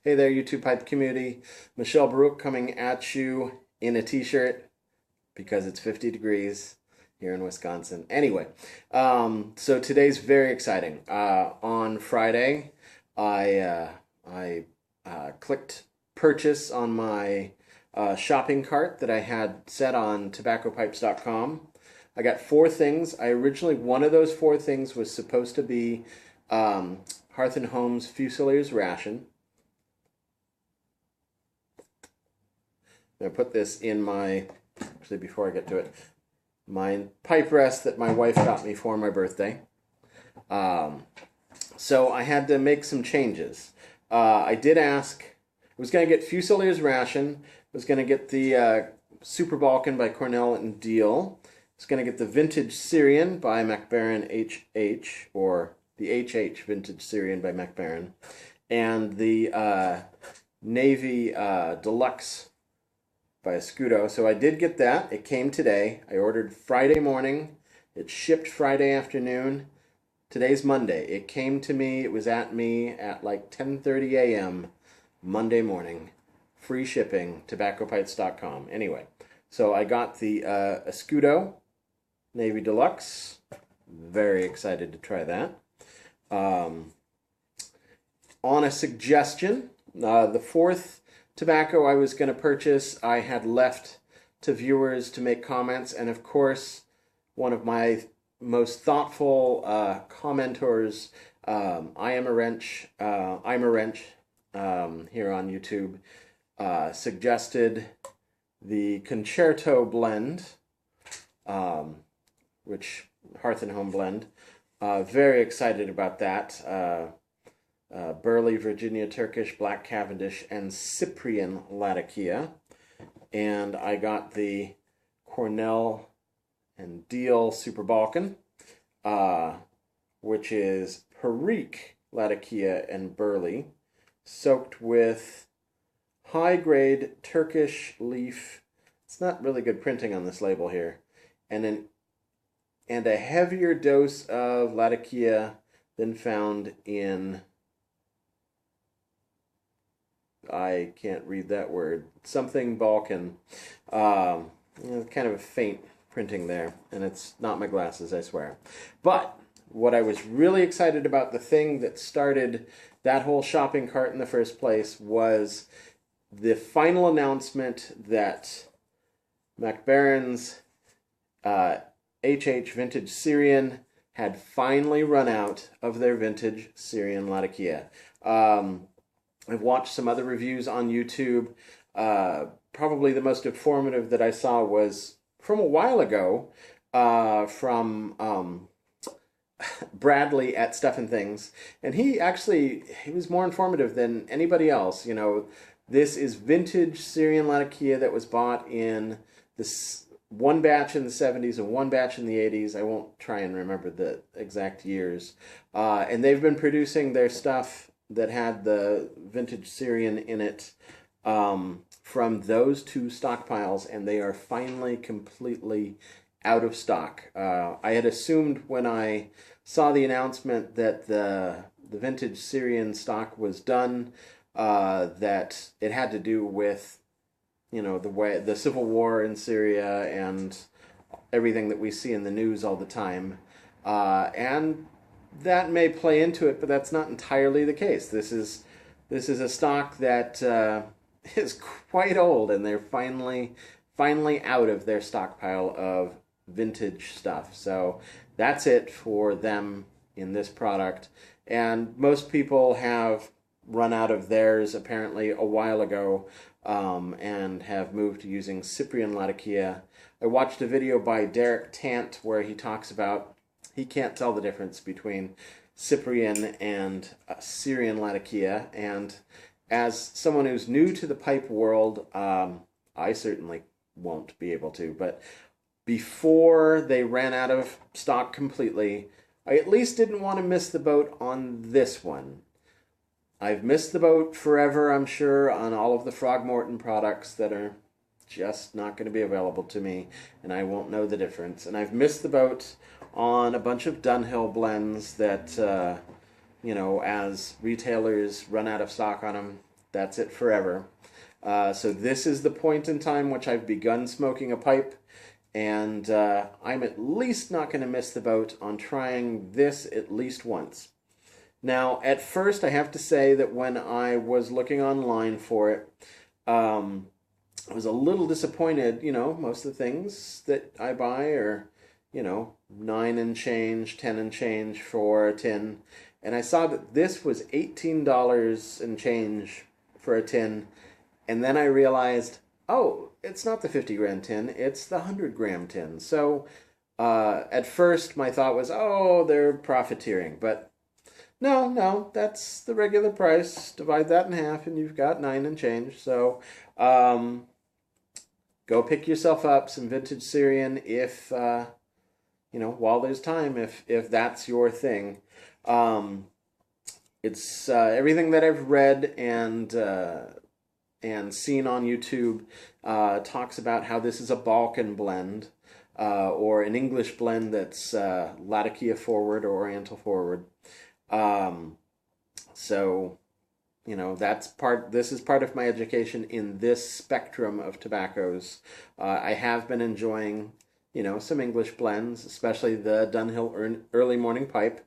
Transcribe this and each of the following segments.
Hey there, YouTube pipe community. Michelle Baruch coming at you in a t-shirt because it's 50 degrees here in Wisconsin. Anyway, so today's very exciting. On Friday, I clicked purchase on my shopping cart that I had set on tobaccopipes.com. I got 4 things. One of those 4 things was supposed to be Hearth & Home's Fusilier's ration. I'm going to put this in my, actually before I get to it, my pipe rest that my wife got me for my birthday. So I had to make some changes. I did ask, I was going to get Fusilier's ration, I was going to get the Super Balkan by Cornell and Diehl, I was going to get the Vintage Syrian by MacBaren HH, or the HH Vintage Syrian by MacBaren, and the Navy Deluxe by Escudo. So I did get that. It came today. I ordered Friday morning. It shipped Friday afternoon. Today's Monday. It came to me. It was at me at like 10:30 a.m. Monday morning. Free shipping. tobaccopipes.com. Anyway, so I got the Escudo Navy Deluxe. Very excited to try that. On a suggestion, the 4th tobacco I was going to purchase, I had left to viewers to make comments, and of course, one of my most thoughtful commentors, I'm a wrench here on YouTube, suggested the Concerto blend, which Hearth & Home blend. Very excited about that. Burley, Virginia Turkish, Black Cavendish, and Cyprian Latakia. And I got the Cornell and Diehl Super Balkan, which is Perique Latakia and Burley, soaked with high-grade Turkish leaf. It's not really good printing on this label here. And a heavier dose of Latakia than found in, I can't read that word, something Balkan. Kind of a faint printing there, and it's not my glasses, I swear. But what I was really excited about, the thing that started that whole shopping cart in the first place, was the final announcement that MacBaren's HH Vintage Syrian had finally run out of their Vintage Syrian Latakia. I've watched some other reviews on YouTube. Probably the most informative that I saw was from a while ago, from Bradley at Stuff and Things. And he was more informative than anybody else. You know, this is vintage Syrian Latakia that was bought in this one batch in the 70s and one batch in the 80s. I won't try and remember the exact years. And they've been producing their stuff that had the Vintage Syrian in it from those 2 stockpiles, and they are finally completely out of stock. I had assumed when I saw the announcement that the Vintage Syrian stock was done, that it had to do with, you know, the civil war in Syria and everything that we see in the news all the time. And that may play into it, but that's not entirely the case. This is a stock that is quite old, and they're finally out of their stockpile of vintage stuff. So that's it for them in this product. And most people have run out of theirs apparently a while ago, and have moved to using Cyprian Latakia. I watched a video by Derek Tant where he talks about he can't tell the difference between Cyprian and Syrian Latakia, and as someone who's new to the pipe world, I certainly won't be able to, but before they ran out of stock completely, I at least didn't want to miss the boat on this one. I've missed the boat forever, I'm sure, on all of the Frogmorton products that are just not going to be available to me, and I won't know the difference. And I've missed the boat on a bunch of Dunhill blends that, you know, as retailers run out of stock on them, That's it forever. So this is the point in time which I've begun smoking a pipe, and I'm at least not going to miss the boat on trying this at least once. Now, at first, I have to say that when I was looking online for it, I was a little disappointed. You know, most of the things that I buy are, you know, 9 and change, 10 and change for a tin. And I saw that this was $18 and change for a tin. And then I realized, oh, it's not the 50-gram tin, it's the 100-gram tin. So at first my thought was, oh, they're profiteering. But no, that's the regular price. Divide that in half and you've got 9 and change. So go pick yourself up some vintage Syrian if, you know, while there's time, if that's your thing. It's everything that I've read and seen on YouTube talks about how this is a Balkan blend or an English blend that's Latakia forward or Oriental forward. So, you know, this is part of my education in this spectrum of tobaccos. I have been enjoying, you know, some English blends, especially the Dunhill Early Morning Pipe.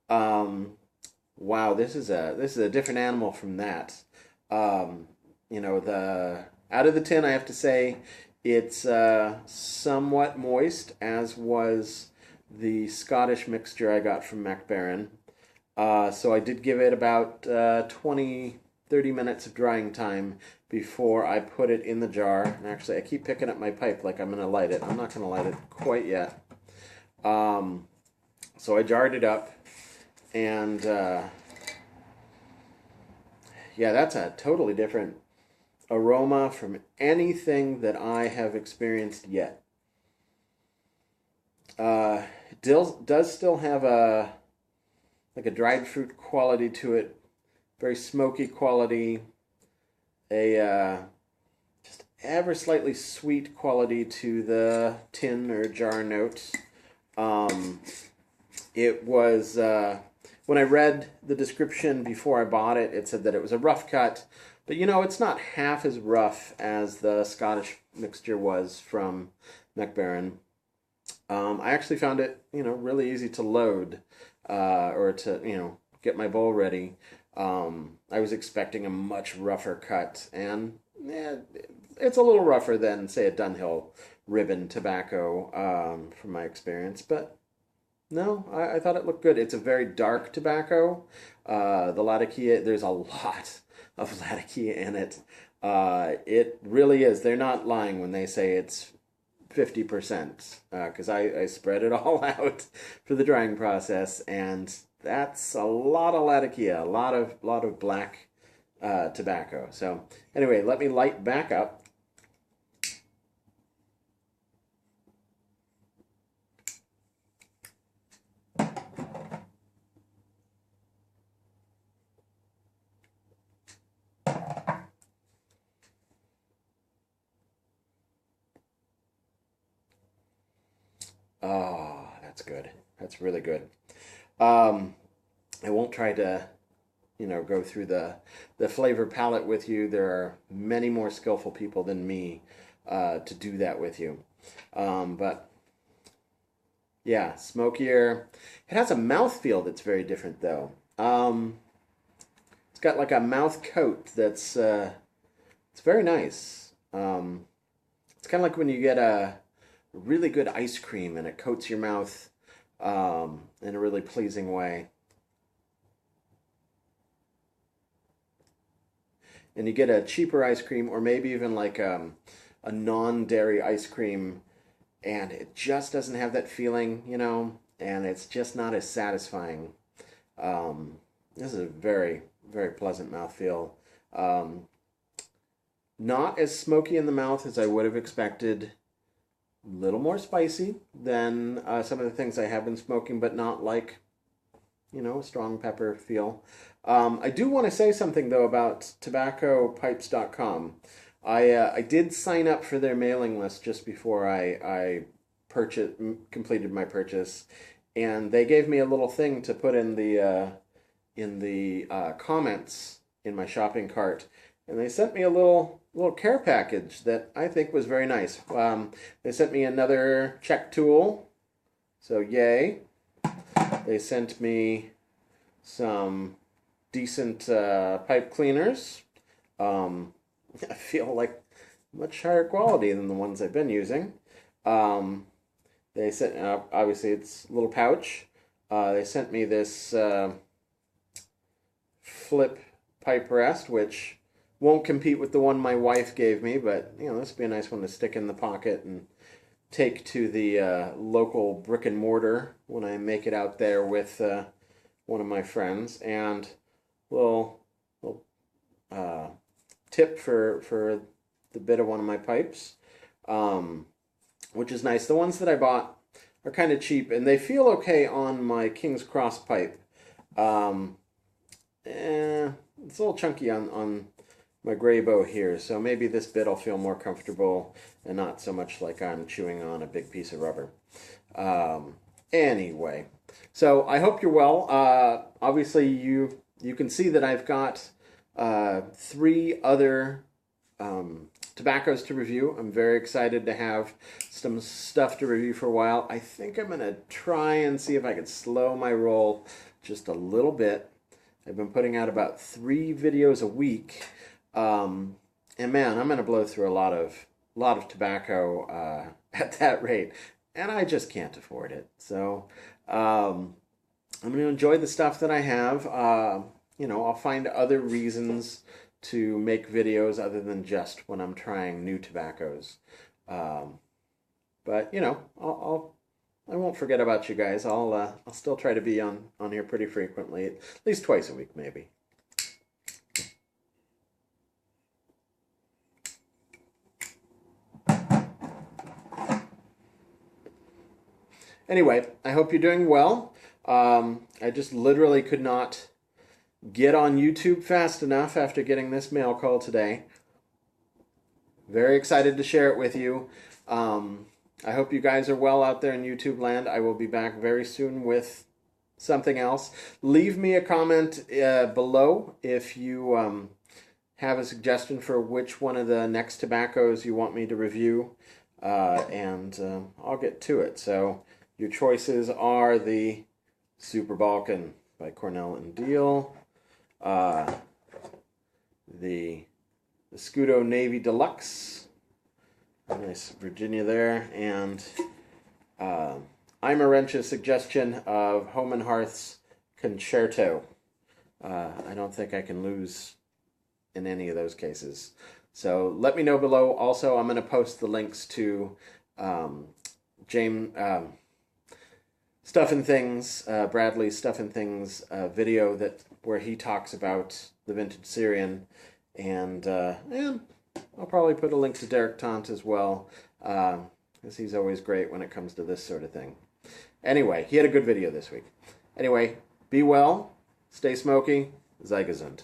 Wow, this is a different animal from that. You know, out of the tin, I have to say it's somewhat moist, as was the Scottish mixture I got from MacBaren. So I did give it about 20, 30 minutes of drying time before I put it in the jar. And actually, I keep picking up my pipe like I'm going to light it. I'm not going to light it quite yet. So I jarred it up, and yeah, that's a totally different aroma from anything that I have experienced yet. It does still have a dried fruit quality to it, very smoky quality, a just ever slightly sweet quality to the tin or jar notes. It was, when I read the description before I bought it, it said that it was a rough cut, but you know, it's not half as rough as the Scottish mixture was from MacBaren. I actually found it, you know, really easy to load. Or to, you know, get my bowl ready. I was expecting a much rougher cut, and it's a little rougher than, say, a Dunhill ribbon tobacco from my experience, but no, I thought it looked good. It's a very dark tobacco. The Latakia, there's a lot of Latakia in it. It really is. They're not lying when they say it's 50%, because I spread it all out for the drying process, and that's a lot of Latakia, a lot of black tobacco. So anyway, let me light back up. Oh, that's good. That's really good. I won't try to, you know, go through the flavor palette with you. There are many more skillful people than me to do that with you. But yeah, smokier. It has a mouthfeel that's very different, though. It's got like a mouth coat that's it's very nice. It's kind of like when you get a really good ice cream and it coats your mouth in a really pleasing way. And you get a cheaper ice cream, or maybe even like a non-dairy ice cream, and it just doesn't have that feeling, you know, and it's just not as satisfying. This is a very, very pleasant mouthfeel. Not as smoky in the mouth as I would have expected. A little more spicy than some of the things I have been smoking, but not like, you know, a strong pepper feel. I do want to say something, though, about tobaccopipes.com. I did sign up for their mailing list just before I completed my purchase, and they gave me a little thing to put in the comments in my shopping cart, and they sent me a little care package that I think was very nice. They sent me another check tool, so yay. They sent me some decent pipe cleaners. I feel like much higher quality than the ones I've been using. They sent, obviously it's a little pouch. They sent me this flip pipe rest, which won't compete with the one my wife gave me, but you know, this would be a nice one to stick in the pocket and take to the local brick and mortar when I make it out there with one of my friends. And little tip for the bit of one of my pipes, which is nice. The ones that I bought are kind of cheap, and they feel okay on my King's Cross pipe. It's a little chunky on my gray bow here, so maybe this bit will feel more comfortable and not so much like I'm chewing on a big piece of rubber. Anyway, so I hope you're well. Obviously, you can see that I've got 3 other tobaccos to review. I'm very excited to have some stuff to review for a while. I think I'm going to try and see if I can slow my roll just a little bit. I've been putting out about 3 videos a week, and man, I'm going to blow through a lot of tobacco at that rate, and I just can't afford it. So I'm going to enjoy the stuff that I have. You know, I'll find other reasons to make videos other than just when I'm trying new tobaccos. But you know, I won't forget about you guys. I'll still try to be on here pretty frequently, at least twice a week maybe. Anyway, I hope you're doing well. I just literally could not get on YouTube fast enough after getting this mail call today. Very excited to share it with you. I hope you guys are well out there in YouTube land. I will be back very soon with something else. Leave me a comment below if you have a suggestion for which one of the next tobaccos you want me to review, and I'll get to it. So your choices are the Super Balkan by Cornell and Deal, the Scudo Navy Deluxe, nice Virginia there, and MacBeren suggestion of Home and Hearth's Concerto. I don't think I can lose in any of those cases. So let me know below. Also, I'm going to post the links to James Stuff and Things, Bradley's Stuff and Things video where he talks about the Vintage Syrian, and I'll probably put a link to Derek Tant as well, because he's always great when it comes to this sort of thing. Anyway, he had a good video this week. Anyway, be well, stay smoky, sei gesund.